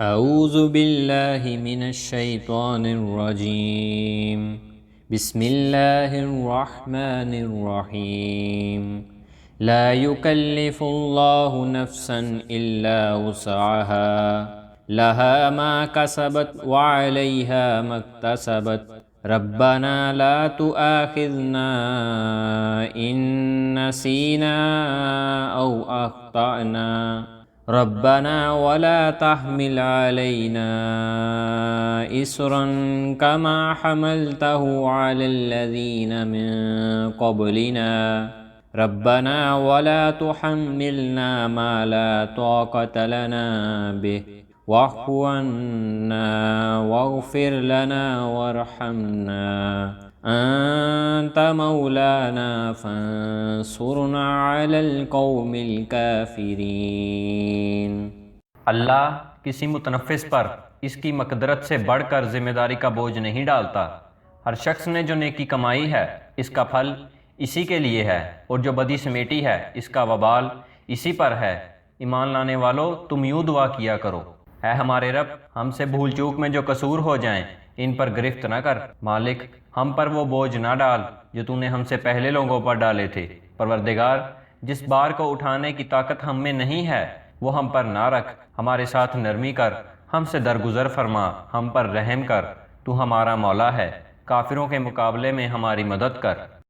अऊज़ु बिल्लाहि मिनश्शैतानिर्रजीम। बिस्मिल्लाहिर्रहमानिर्रहीम। ला युकल्लिफुल्लाहु नफ्सन इल्ला वुसअहा लहा मा कसबत व अलैहा मक्तसबत रब्बना ला तुआखिज़ना इन नसीना औ अख्तअना रब्बना वला तहमिल अलैना इसरन कमा हमलतहु अलल्लज़ीना मिन क़ब्लिना रब्बना वला तुहम्मिलना मा ला ताक़त लना बिहि वाअफ़ु अन्ना वग़फ़िर लना वरहमना अंत मौलाना फंसुरना अलल क़ौमिल काफ़िरीन। अल्लाह किसी मुतनफ़िस पर इसकी मक़दरत से बढ़कर ज़िम्मेदारी का बोझ नहीं डालता। हर शख्स ने जो नेकी कमाई है इसका फल इसी के लिए है, और जो बदी समेटी है इसका वबाल इसी पर है। ईमान लाने वालों, तुम यूँ दुआ किया करो, है हमारे रब, हमसे भूल चूक में जो कसूर हो जाएं इन पर गिरफ्त न कर। मालिक, हम पर वो बोझ ना डाल जो तूने हमसे पहले लोगों पर डाले थे। परवरदिगार, जिस बार को उठाने की ताकत हम में नहीं है वो हम पर ना रख। हमारे साथ नरमी कर, हमसे दरगुजर फरमा, हम पर रहम कर। तू हमारा मौला है, काफिरों के मुकाबले में हमारी मदद कर।